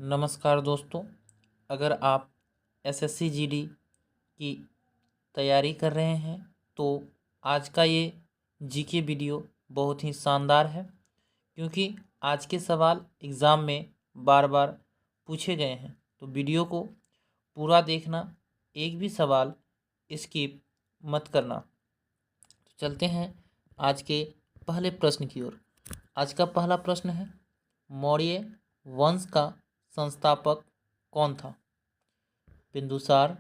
नमस्कार दोस्तों। अगर आप एसएससी जीडी की तैयारी कर रहे हैं तो आज का ये जीके वीडियो बहुत ही शानदार है, क्योंकि आज के सवाल एग्ज़ाम में बार बार पूछे गए हैं। तो वीडियो को पूरा देखना, एक भी सवाल स्किप मत करना। तो चलते हैं आज के पहले प्रश्न की ओर। आज का पहला प्रश्न है, मौर्य वंश का संस्थापक कौन था? बिंदुसार,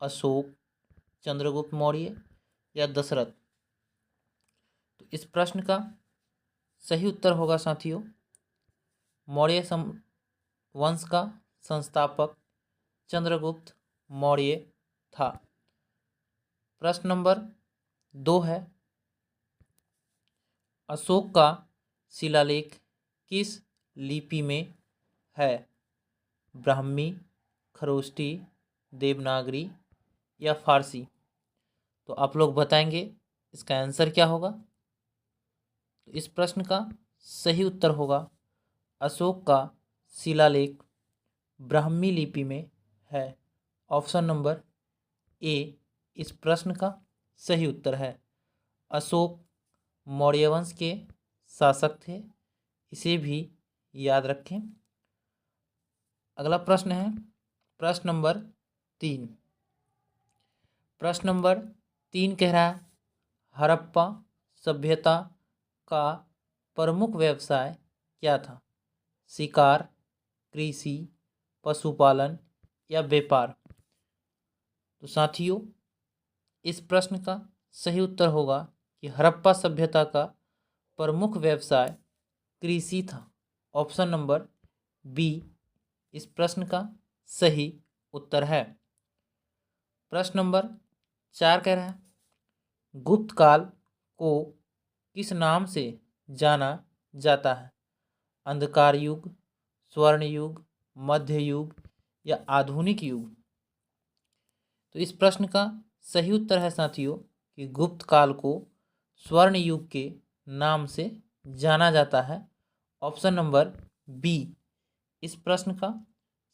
अशोक, चंद्रगुप्त मौर्य या दशरथ? तो इस प्रश्न का सही उत्तर होगा साथियों, मौर्य वंश का संस्थापक चंद्रगुप्त मौर्य था। प्रश्न नंबर 2 है, अशोक का शिलालेख किस लिपि में है? ब्राह्मी, खरोष्टी, देवनागरी या फारसी? तो आप लोग बताएंगे इसका आंसर क्या होगा। तो इस प्रश्न का सही उत्तर होगा, अशोक का शिलालेख ब्राह्मी लिपि में है। ऑप्शन नंबर ए इस प्रश्न का सही उत्तर है। अशोक मौर्य वंश के शासक थे, इसे भी याद रखें। अगला प्रश्न है प्रश्न नंबर 3। प्रश्न नंबर 3 कह रहा है, हड़प्पा सभ्यता का प्रमुख व्यवसाय क्या था? शिकार, कृषि, पशुपालन या व्यापार? तो साथियों, इस प्रश्न का सही उत्तर होगा कि हड़प्पा सभ्यता का प्रमुख व्यवसाय कृषि था। ऑप्शन नंबर बी इस प्रश्न का सही उत्तर है। प्रश्न नंबर 4 कह रहा है, गुप्त काल को किस नाम से जाना जाता है? अंधकार युग, स्वर्ण युग, मध्य युग या आधुनिक युग? तो इस प्रश्न का सही उत्तर है साथियों कि गुप्त काल को स्वर्ण युग के नाम से जाना जाता है। ऑप्शन नंबर बी इस प्रश्न का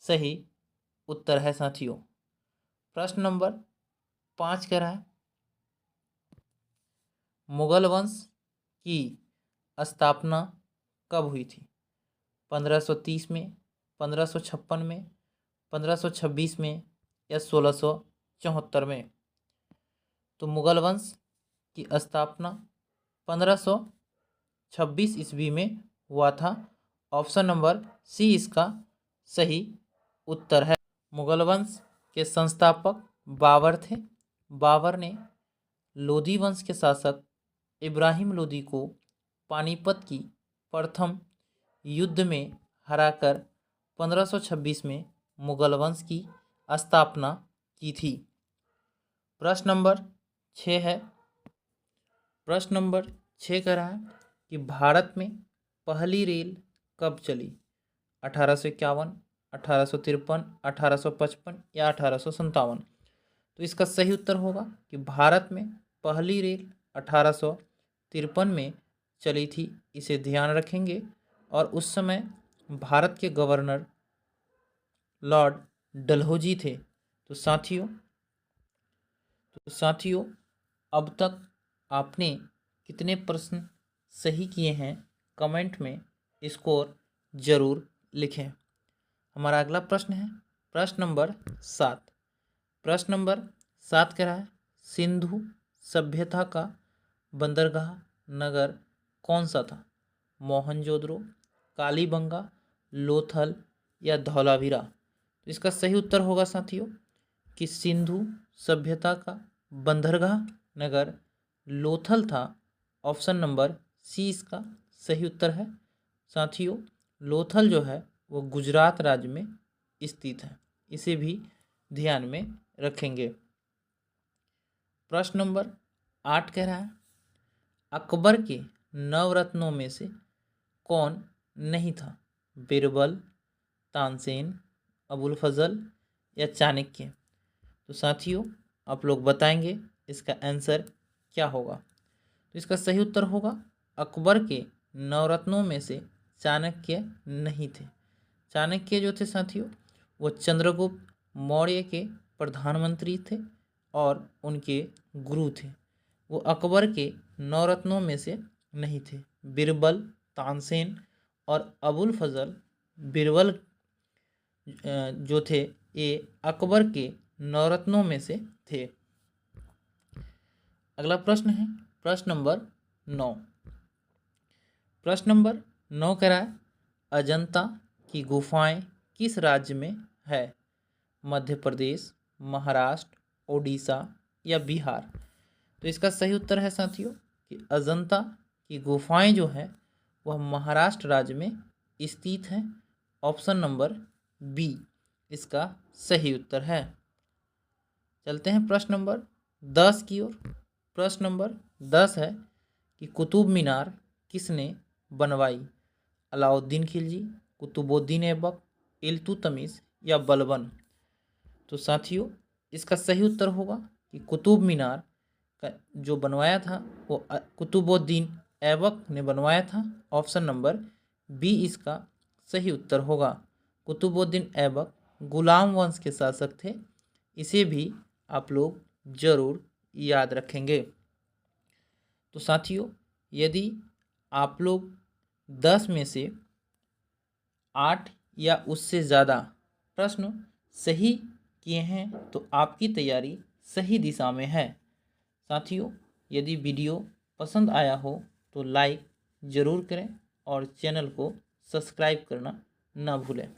सही उत्तर है साथियों। प्रश्न नंबर 5 कह रहा है, मुगल वंश की स्थापना कब हुई थी? 1530 में, 1556 में, 1526 में या 1674 में? तो मुगल वंश की स्थापना 1526 ईस्वी में हुआ था। ऑप्शन नंबर सी इसका सही उत्तर है। मुगल वंश के संस्थापक बाबर थे। बाबर ने लोधी वंश के शासक इब्राहिम लोदी को पानीपत की प्रथम युद्ध में हराकर 1526 में मुगल वंश की स्थापना की थी। प्रश्न नंबर 6 है। प्रश्न नंबर 6 कह रहा है कि भारत में पहली रेल कब चली? 1851, 1853, 1855 या 1857? तो इसका सही उत्तर होगा कि भारत में पहली रेल 1853 में चली थी। इसे ध्यान रखेंगे। और उस समय भारत के गवर्नर लॉर्ड डलहौजी थे। तो साथियों अब तक आपने कितने प्रश्न सही किए हैं, कमेंट में स्कोर जरूर लिखें। हमारा अगला प्रश्न है प्रश्न नंबर 7। प्रश्न नंबर 7 कह रहा है, सिंधु सभ्यता का बंदरगाह नगर कौन सा था? मोहनजोदड़ो, कालीबंगा, लोथल या धौलावीरा? तो इसका सही उत्तर होगा साथियों कि सिंधु सभ्यता का बंदरगाह नगर लोथल था। ऑप्शन नंबर सी इसका सही उत्तर है। साथियों, लोथल जो है वो गुजरात राज्य में स्थित है, इसे भी ध्यान में रखेंगे। प्रश्न नंबर 8 कह रहा है, अकबर के नवरत्नों में से कौन नहीं था? बीरबल, तानसेन, अबुल फजल या चाणक्य? तो साथियों आप लोग बताएंगे इसका आंसर क्या होगा। तो इसका सही उत्तर होगा, अकबर के नवरत्नों में से चाणक्य नहीं थे। चाणक्य जो थे साथियों वो चंद्रगुप्त मौर्य के प्रधानमंत्री थे और उनके गुरु थे। वो अकबर के नवरत्नों में से नहीं थे। बीरबल, तानसेन और अबुल फजल बीरबल जो थे ये अकबर के नवरत्नों में से थे। अगला प्रश्न है प्रश्न नंबर 9। प्रश्न नंबर 9 कह रहा है अजंता की गुफाएं किस राज्य में है? मध्य प्रदेश, महाराष्ट्र, ओडिशा या बिहार? तो इसका सही उत्तर है साथियों कि अजंता की गुफाएं जो है वह महाराष्ट्र राज्य में स्थित हैं। ऑप्शन नंबर बी इसका सही उत्तर है। चलते हैं प्रश्न नंबर 10 की ओर। प्रश्न नंबर 10 है कि कुतुब मीनार किसने बनवाई? अलाउद्दीन खिलजी, कुतुबुद्दीन ऐबक, इल्तुतमिश या बलबन? तो साथियों इसका सही उत्तर होगा कि कुतुब मीनार का जो बनवाया था वो कुतुबुद्दीन ऐबक ने बनवाया था। ऑप्शन नंबर बी इसका सही उत्तर होगा। कुतुबुद्दीन ऐबक गुलाम वंश के शासक थे। इसे भी आप लोग जरूर याद रखेंगे। तो साथियों यदि आप लोग 10 में से 8 या उससे ज़्यादा प्रश्न सही किए हैं तो आपकी तैयारी सही दिशा में है। साथियों यदि वीडियो पसंद आया हो तो लाइक ज़रूर करें और चैनल को सब्सक्राइब करना ना भूलें।